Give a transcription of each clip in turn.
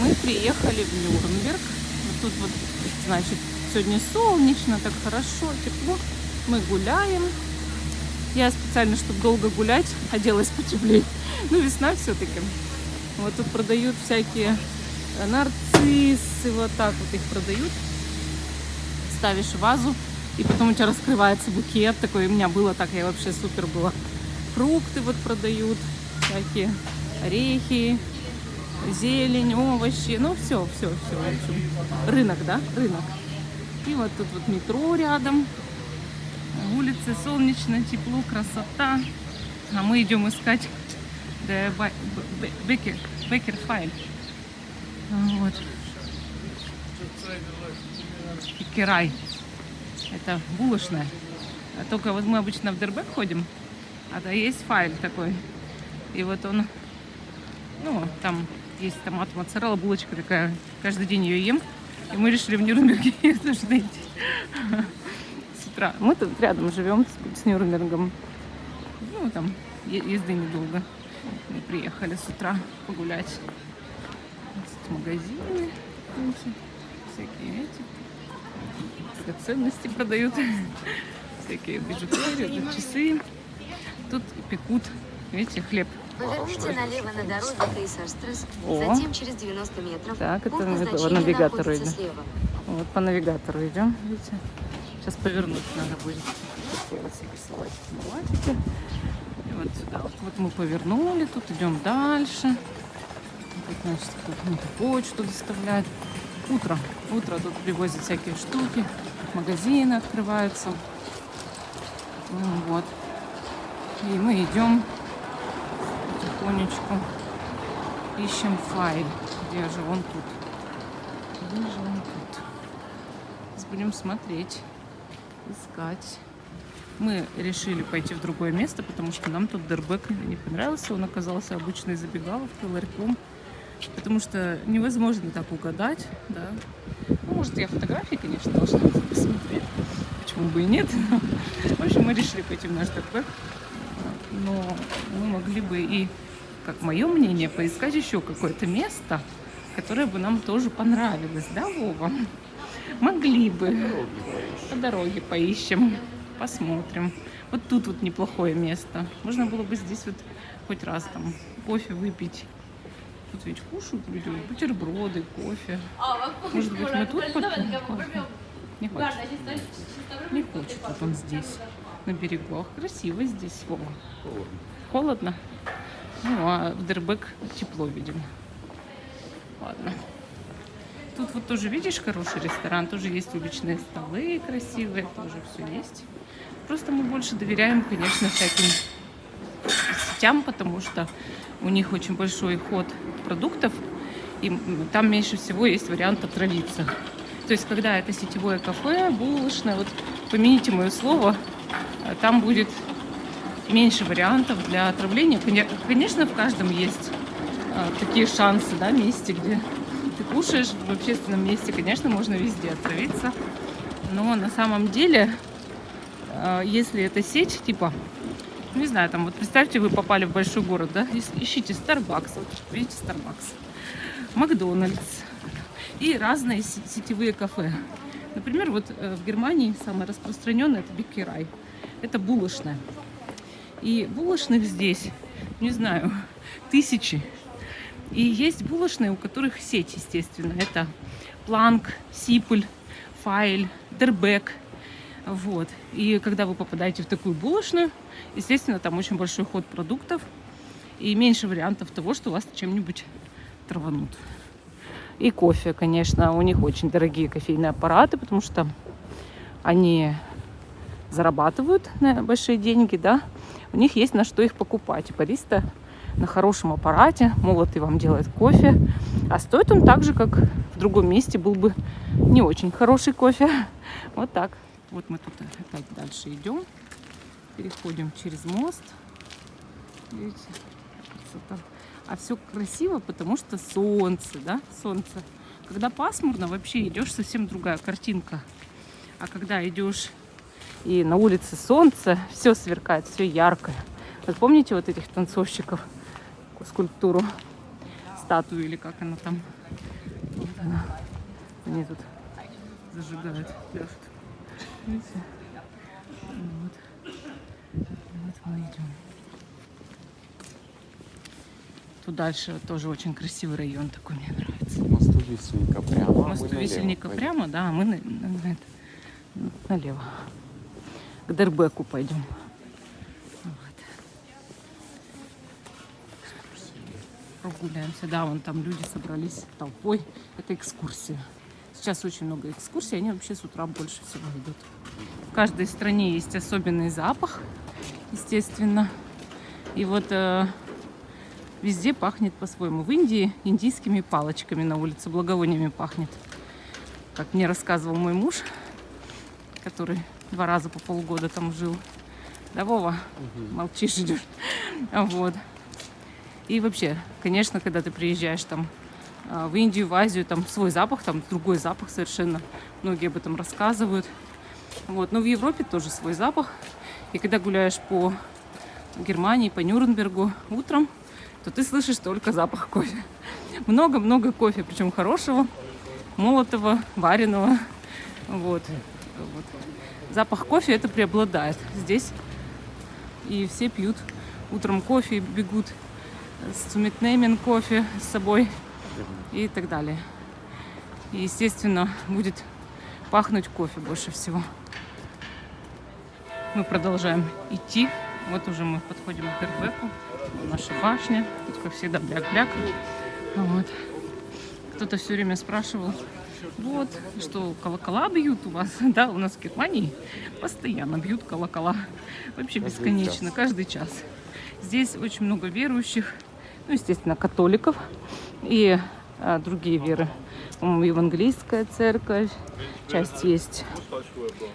Мы приехали в Нюрнберг. Вот тут вот, значит, сегодня солнечно, так хорошо, тепло. Мы гуляем. Я специально, чтобы долго гулять, оделась потеплее. Ну, весна все-таки. Вот тут продают всякие нарциссы, вот так вот их продают. Ставишь в вазу, и потом у тебя раскрывается букет такой. У меня было так, я вообще супер была. Фрукты вот продают, всякие орехи, зелень, овощи. Ну, все, в общем. Рынок, да? Рынок. И вот тут вот метро рядом. Улицы солнечно, тепло, красота. А мы идем искать Беккерфайль. Вот. Беккерай. Это булочная. А только вот мы обычно в Дербек ходим, а да есть файль такой. И вот он, ну, там есть томат, моцарелла, булочка такая. Каждый день ее ем. И мы решили в Нюрнберге ее тоже найти. С утра. Мы тут рядом живем с Нюрнбергом. Ну, там езды недолго. Мы приехали с утра погулять. Тут магазины. Всякие эти драгоценности продают. Всякие бижутерии, часы. Тут пекут, видите, хлеб. Поверните налево на дороге Кейсарстрасс, затем через 90 метров. Так, это по навигатору идем. слева. Вот по навигатору идем, видите. Сейчас повернуть надо будет. И вот сюда. Вот мы повернули, тут идем дальше. Тут, значит, какую-то почту доставляют. Утро тут привозят всякие штуки. Магазины открываются. Вот. И мы идем потихонечку. Ищем файль. Где же он тут? Где же он тут? Сейчас будем смотреть, искать. Мы решили пойти в другое место, потому что нам тут Дербек не понравился. Он оказался обычной забегаловкой, ларьком. Потому что невозможно так угадать, да. Ну, может, я фотографии, конечно, должна посмотреть. Почему бы и нет. В общем, мы решили пойти в наш Дербек. Но мы могли бы и, как мое мнение, поискать еще какое-то место, которое бы нам тоже понравилось, да, Вова? Могли бы. По дороге поищем, посмотрим. Вот тут вот неплохое место. Можно было бы здесь вот хоть раз там кофе выпить. Тут ведь кушают люди, бутерброды, кофе. Может быть, мы тут попьем кофе? Не хочет. Не хочет вот он здесь, на берегу. Ах, красиво здесь, Вова. Холодно? Ну, а в Дербек тепло, видимо. Ладно. Тут вот тоже, видишь, хороший ресторан. Тоже есть уличные столы красивые. Тоже все есть. Просто мы больше доверяем, конечно, всяким сетям, потому что у них очень большой ход продуктов. И там меньше всего есть вариант отравиться. То есть, когда это сетевое кафе, булочное, вот помяните мое слово, там будет меньше вариантов для отравления. Конечно, в каждом есть такие шансы, да, месте, где ты кушаешь в общественном месте, конечно, можно везде отравиться. Но на самом деле, если это сеть, типа, не знаю, там, вот представьте, вы попали в большой город, да, ищите Starbucks, вот, видите, Starbucks, Макдональдс и разные сетевые кафе. Например, вот в Германии самое распространенное это Беккерай. Это булочная. И булочных здесь, не знаю, тысячи. И есть булочные, у которых сеть, естественно. Это Планк, Сипль, Файль, Дербек. Вот. И когда вы попадаете в такую булочную, естественно, там очень большой ход продуктов и меньше вариантов того, что вас чем-нибудь траванут. И кофе, конечно, у них очень дорогие кофейные аппараты, потому что они зарабатывают на большие деньги, да. У них есть на что их покупать. Бариста на хорошем аппарате, молотый вам делает кофе. А стоит он так же, как в другом месте был бы не очень хороший кофе. Вот так. Вот мы тут опять дальше идем. Переходим через мост. Видите, красота. А все красиво, потому что солнце, да, солнце. Когда пасмурно, вообще идешь совсем другая картинка. А когда идешь и на улице солнце, все сверкает, все яркое. Вот помните вот этих танцовщиков, скульптуру, статую или как она там Вот она. Они тут зажигают, пляшут. Видите? Вот. Вот мы идем. Тут дальше тоже очень красивый район такой, мне нравится. Мосту Висельника прямо. Мосту Висельника прямо, да, а мы налево. К Дербеку пойдем. Вот. Прогуляемся. Да, вон там люди собрались толпой. Это экскурсия. Сейчас очень много экскурсий, они вообще с утра больше всего идут. В каждой стране есть особенный запах, естественно. И вот везде пахнет по-своему. В Индии индийскими палочками на улице, благовониями пахнет. Как мне рассказывал мой муж, который 2 раза по полгода там жил. Да, Вова? Молчишь, идешь. Вот. И вообще, конечно, когда ты приезжаешь там в Индию, в Азию, там свой запах, там другой запах совершенно. Многие об этом рассказывают. Вот. Но в Европе тоже свой запах. И когда гуляешь по Германии, по Нюрнбергу утром, то ты слышишь только запах кофе. Много-много кофе, причем хорошего, молотого, вареного. Вот. Запах кофе это преобладает здесь. И все пьют утром кофе, бегут с цумитнеймен кофе с собой и так далее. И, естественно, будет пахнуть кофе больше всего. Мы продолжаем идти. Вот уже мы подходим к Дербеку. Наша башня. Тут, как всегда, бляк-бляк. Вот. Кто-то все время спрашивал, вот, что колокола бьют у вас. Да, у нас в Германии постоянно бьют колокола. Вообще бесконечно, каждый час. Здесь очень много верующих. Ну, естественно, католиков и другие веры. По-моему, евангелийская церковь. Часть есть,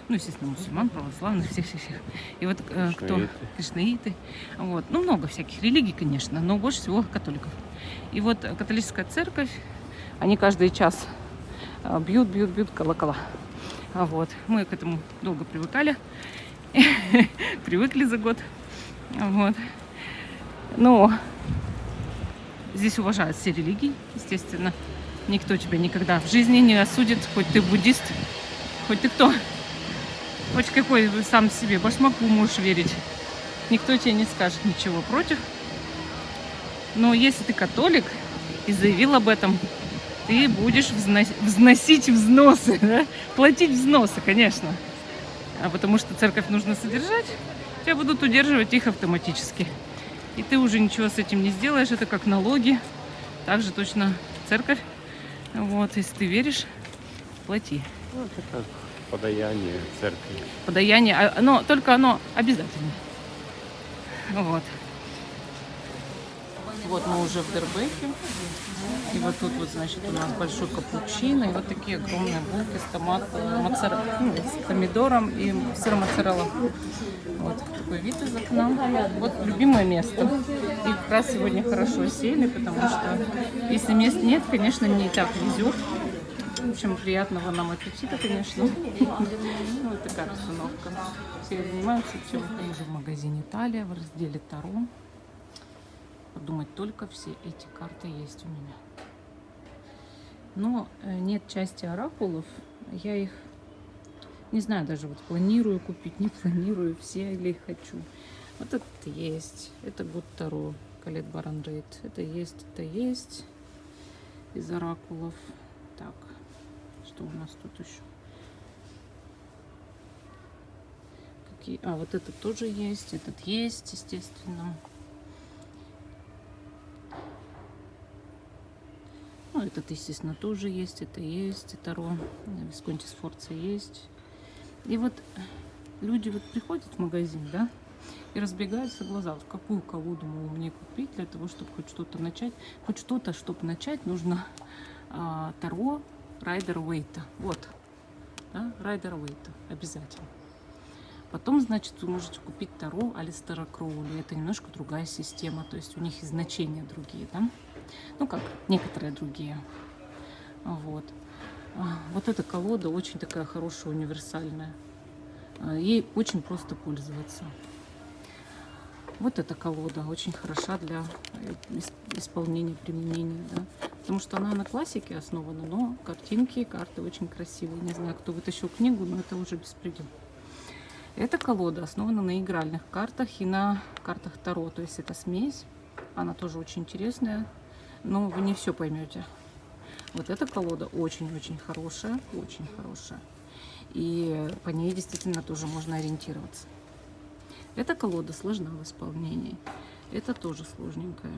ну, естественно, мусульман, православных, всех-всех-всех. И вот кто? Кришнаиты. Вот. Ну, много всяких религий, конечно, но больше всего католиков. И вот католическая церковь, они каждый час бьют колокола. Вот. Мы к этому долго привыкали. Привыкли за год. Вот. Но здесь уважают все религии, естественно. Никто тебя никогда в жизни не осудит, хоть ты буддист, хоть ты кто. Хоть какой сам себе башмаку можешь верить. Никто тебе не скажет ничего против. Но если ты католик и заявил об этом, ты будешь взносить взносы, да? Платить взносы, конечно. А потому что церковь нужно содержать, тебя будут удерживать их автоматически. И ты уже ничего с этим не сделаешь, это как налоги. Также точно церковь. Вот, если ты веришь, плати. Ну, это как подаяние церкви. Подаяние, только оно обязательно. Вот. Вот мы уже в Дербеке. И вот тут вот, значит, у нас большой капучино. И вот такие огромные булки с томатом, с помидором и сыром моцарелла. Вот такой вид из окна. Вот любимое место. И как раз сегодня хорошо сели, потому что если мест нет, конечно, не так везет. В общем, приятного нам аппетита, конечно. Вот такая обстановка. Все занимаются чем. Мы уже в магазине Италия, в разделе Таро. Подумать, только все эти карты есть у меня. Но нет части оракулов. Я их не знаю, даже вот планирую купить, не планирую, все ли хочу. Вот это есть. Это Гуд Таро, Калет Баранрейд. Это есть. Из оракулов. Так, что у нас тут еще? Какие? Вот этот тоже есть. Этот есть, естественно. Ну, этот, естественно, тоже есть. Это есть. Таро. Висконти Сфорца есть. И вот люди вот приходят в магазин, да, и разбегаются глаза. Вот какую колоду мне купить для того, чтобы хоть что-то начать. Хоть что-то, чтобы начать, нужно Таро Райдер Уэйта. Вот. Да, Райдер Уэйта. Обязательно. Потом, значит, вы можете купить Таро Алистера Кроули. Это немножко другая система. То есть у них и значения другие, да. Ну, как некоторые другие. Вот. Вот эта колода очень такая хорошая, универсальная. Ей очень просто пользоваться. Вот эта колода очень хороша для исполнения, применения, да. Потому что она на классике основана, но картинки, карты очень красивые. Не знаю, кто вытащил книгу, но это уже беспредел. Эта колода основана на игральных картах и на картах Таро. То есть это смесь. Она тоже очень интересная, но вы не все поймете. Вот эта колода очень-очень хорошая, очень хорошая. И по ней действительно тоже можно ориентироваться. Эта колода сложна в исполнении. Это тоже сложненькая.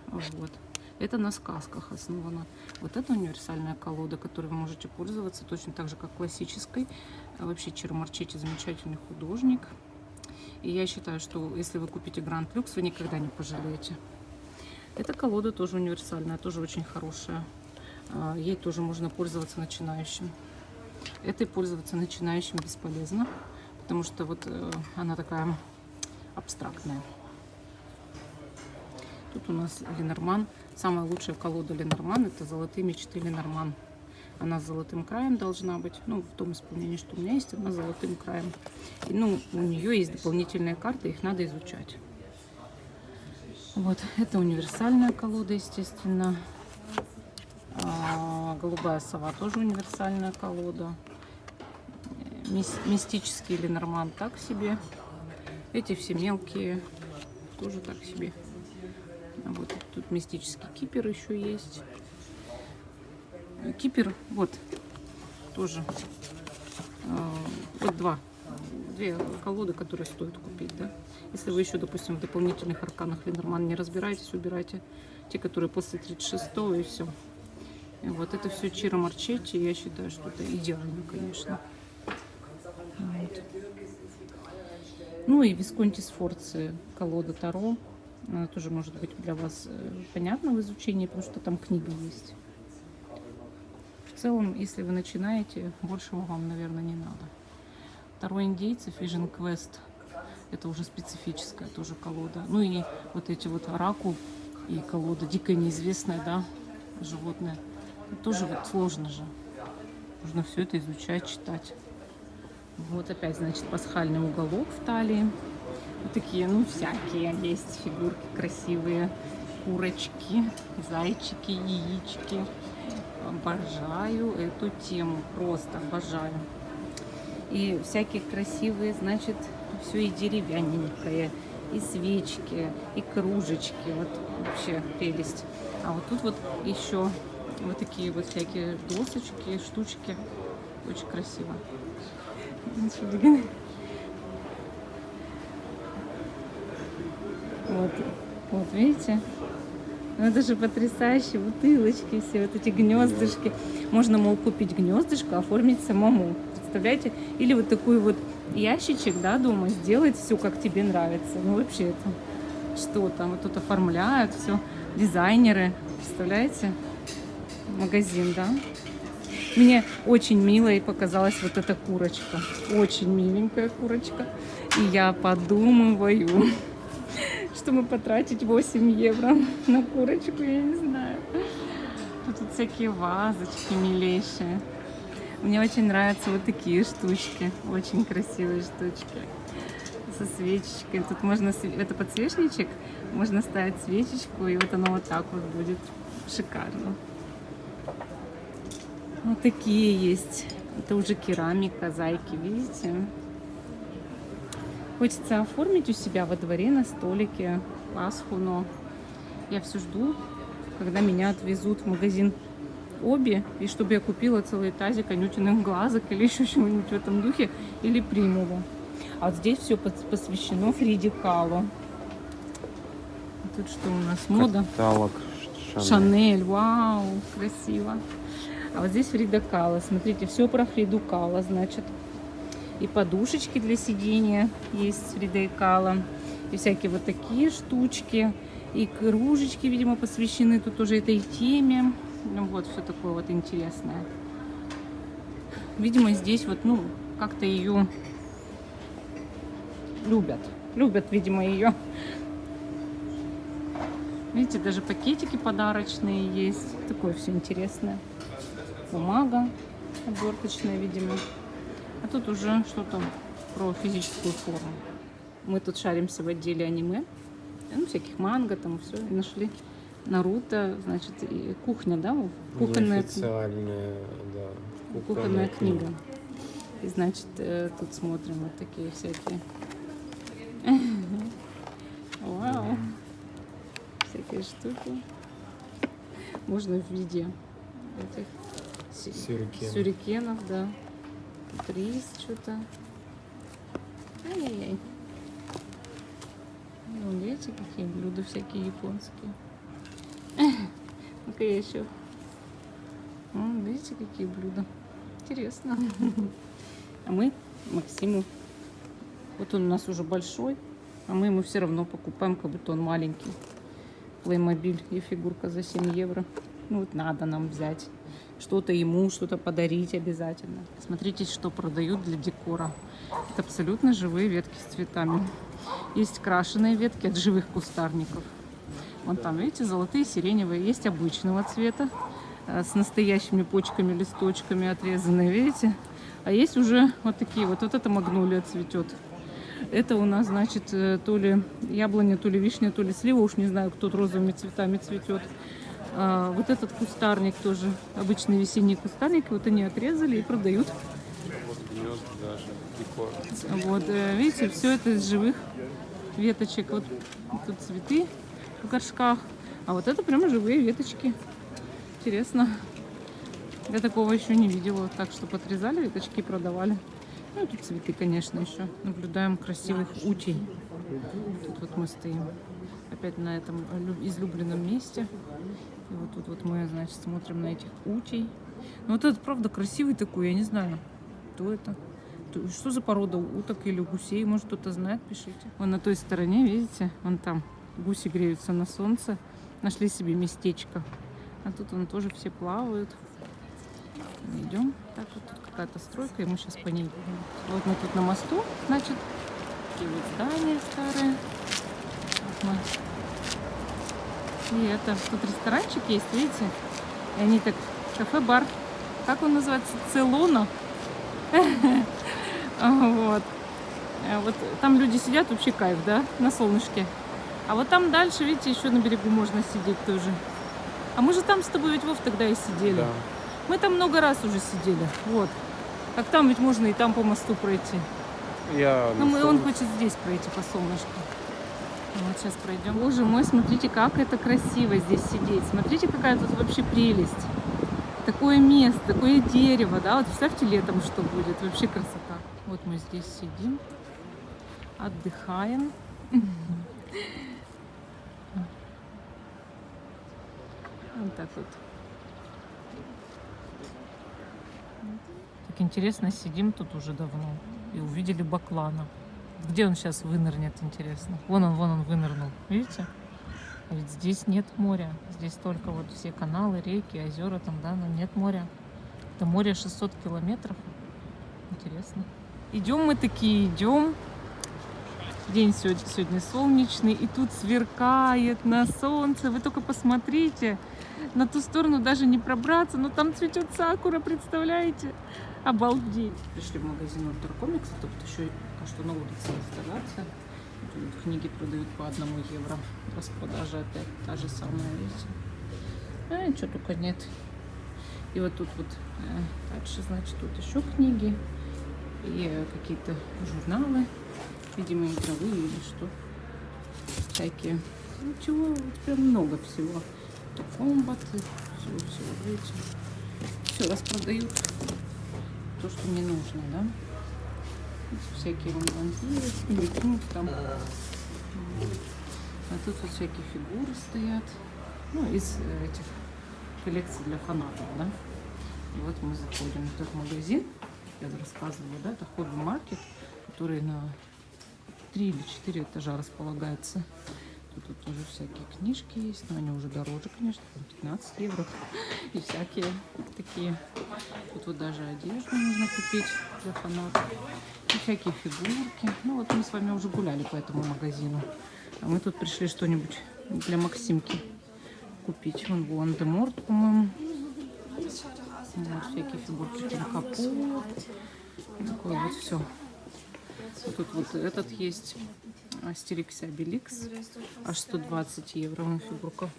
Вот. Это на сказках основано. Вот это универсальная колода, которой вы можете пользоваться точно так же, как классической. Вообще Чиро Марчетти замечательный художник. И я считаю, что если вы купите Гранд Люкс, вы никогда не пожалеете. Эта колода тоже универсальная, тоже очень хорошая. Ей тоже можно пользоваться начинающим. Этой пользоваться начинающим бесполезно, потому что вот она такая абстрактная. Тут у нас Ленорман. Самая лучшая колода Ленорман — это «Золотые мечты Ленорман». Она с золотым краем должна быть. Ну, в том исполнении, что у меня есть, она с золотым краем. И, ну, у нее есть дополнительные карты, их надо изучать. Вот, это универсальная колода, естественно. Голубая сова тоже универсальная колода. Мистический Ленорман так себе. Эти все мелкие тоже так себе. Вот тут мистический кипер еще есть. Кипер, вот, тоже. Вот две колоды, которые стоит купить, да. Если вы еще, допустим, в дополнительных арканах Ленорман не разбираетесь, убирайте те, которые после 36-го, и все. И вот это все Чиро Марчетти, я считаю, что это идеально, конечно. Вот. Ну и Висконти Сфорци, колода Таро. Она тоже может быть для вас понятна в изучении, потому что там книга есть. В целом, если вы начинаете, большего вам, наверное, не надо. Таро индейцев, Vision Quest, это уже специфическая тоже колода. Ну и вот эти вот оракул и колода дикая неизвестная, да, животное. Тоже вот сложно же. Нужно все это изучать, читать. Вот опять, значит, пасхальный уголок в талии. Вот такие, ну, всякие есть фигурки красивые. Курочки, зайчики, яички. Обожаю эту тему, просто обожаю. И всякие красивые, значит, все и деревянненькое, и свечки, и кружечки. Вот вообще прелесть. А вот тут вот еще вот такие вот всякие досочки, штучки. Очень красиво. Вот, вот видите? Ну, это же потрясающие бутылочки, все вот эти гнездышки. Можно, мол, купить гнездышко, оформить самому. Представляете? Или вот такой вот ящичек, да, дома сделать все, как тебе нравится. Ну, вообще это что там? Вот тут оформляют все дизайнеры. Представляете? Магазин, да? Мне очень милой показалась вот эта курочка. Очень миленькая курочка. И я подумываю, чтобы потратить 8 евро на курочку, я не знаю. Тут всякие вазочки милейшие. Мне очень нравятся вот такие штучки. Очень красивые штучки. Со свечечкой. Тут можно... Это подсвечничек. Можно ставить свечечку, и вот оно вот так вот будет. Шикарно. Вот такие есть. Это уже керамика, зайки, видите? Хочется оформить у себя во дворе на столике Пасху, но я все жду, когда меня отвезут в магазин Оби, и чтобы я купила целый тазик анютиных глазок или еще чего-нибудь в этом духе, или примулу. А вот здесь все посвящено Фриде Кало. Тут что у нас? Мода. Каталог Шанель. Вау, красиво. А вот здесь Фрида Кало. Смотрите, все про Фриду Кало, значит. И подушечки для сидения есть с Фридой Кало. И всякие вот такие штучки. И кружечки, видимо, посвящены тут уже этой теме. Ну, вот, все такое вот интересное. Видимо, здесь вот, ну, как-то ее любят. Любят, видимо, ее. Видите, даже пакетики подарочные есть. Такое все интересное. Бумага оберточная, видимо. А тут уже что-то про физическую форму. Мы тут шаримся в отделе аниме. ну, всяких манго там все. И нашли Наруто, значит, и кухня, да? Кухонная, Неофициальная, да. кухонная книга. И, значит, тут смотрим вот такие всякие. Вау. Всякие штуки. Можно в виде этих сюрикенов, да. Тут рис что-то. Ай-яй-яй. Ну, видите, какие блюда всякие японские. Ну-ка я еще. Видите, какие блюда. Интересно. А мы Максиму, вот он у нас уже большой, а мы ему все равно покупаем, как будто он маленький. Playmobil и фигурка за 7 евро. Ну вот надо нам взять. Что-то ему, что-то подарить обязательно. Смотрите, что продают для декора. Это абсолютно живые ветки с цветами. Есть крашеные ветки от живых кустарников. Вон там, видите, золотые, сиреневые. Есть обычного цвета с настоящими почками, листочками отрезанные, видите? А есть уже вот такие вот. Вот эта магнолия цветет. Это у нас, значит, то ли яблоня, то ли вишня, то ли слива. Уж не знаю, кто розовыми цветами цветет. Вот этот кустарник тоже, обычный весенний кустарник. Вот они отрезали и продают. Вот гнезда даже, декор. Вот, видите, все это из живых веточек. Вот тут цветы в горшках. А вот это прямо живые веточки. Интересно. Я такого еще не видела. Вот так, чтобы отрезали веточки и продавали. Ну, тут цветы, конечно, еще. Наблюдаем красивых утей. Тут вот мы стоим опять на этом излюбленном месте. И вот тут вот мы, значит, смотрим на этих утей. Ну, вот этот, правда, красивый такой, я не знаю, кто это. Что за порода уток или гусей? Может, кто-то знает, пишите. Вон на той стороне, видите, вон там гуси греются на солнце. Нашли себе местечко. А тут вон тоже все плавают. Мы идем. Так, вот тут какая-то стройка, и мы сейчас по ней будем. Вот мы тут на мосту, значит, такие вот здания старые. Вот мы. И это, тут ресторанчик есть, видите? И они так, кафе-бар. Как он называется? Целуно. Вот. Вот там люди сидят, вообще кайф, да, на солнышке. А вот там дальше, видите, еще на берегу можно сидеть тоже. А мы же там с тобой ведь, Вов, тогда и сидели. Да. Мы там много раз уже сидели. Вот. Как там ведь можно и там по мосту пройти. Он хочет здесь пройти по солнышку. Вот сейчас пройдем. Боже мой, смотрите, как это красиво здесь сидеть. Смотрите, какая тут вообще прелесть. Такое место, такое дерево, да. Вот представьте летом, что будет. Вообще красота. Вот мы здесь сидим, отдыхаем. Вот так вот. Так интересно, сидим тут уже давно и увидели баклана. Где он сейчас вынырнет, интересно? Вон он вынырнул. Видите? А ведь здесь нет моря. Здесь только вот все каналы, реки, озера там, да, но нет моря. Это море 600 километров. Интересно. Идем мы такие, идем. День сегодня солнечный, и тут сверкает на солнце. Вы только посмотрите. На ту сторону даже не пробраться, но там цветет сакура, представляете? Обалдеть. Пришли в магазин Ультра Комикс, тут еще пока что на улице инсталляция. Тут книги продают по 1 евро. Распродажа опять та же самая, видите? Ничего только нет. И вот тут вот дальше, значит, тут еще книги и какие-то журналы, видимо, игровые или что. Всякие. Ну, чего, вот прям много всего. Комбат, всего, видите. Все распродают. То, что не нужно, да. Всякие вампиры, или там. А тут вот всякие фигуры стоят. Ну, из этих коллекций для фанатов, да. И вот мы заходим в этот магазин. Я рассказывала, да, это хобби-маркет, который на 3 или 4 этажа располагается. Тут тоже всякие книжки есть, но они уже дороже, конечно, 15 евро. И всякие такие. Тут вот даже одежду можно купить для фанатов. И всякие фигурки. Ну вот мы с вами уже гуляли по этому магазину. А мы тут пришли что-нибудь для Максимки купить. Вон Волан-де-Морт, по-моему. Вот всякие фигурки. Там капот. Такое вот все. Вот тут вот этот есть. Астерикс и Обеликс. Аж 120 евро на фигурку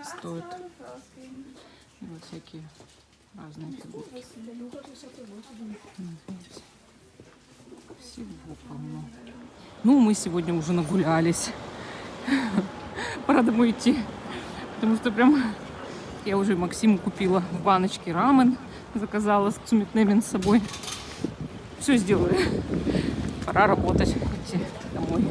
стоит. И вот всякие разные фигурки. Видите? Всего полно. Ну, мы сегодня уже нагулялись. Пора домой идти. Потому что прям я уже Максиму купила в баночке рамен. Заказала с цумитнемин с собой. Все сделали. Пора работать, идти домой.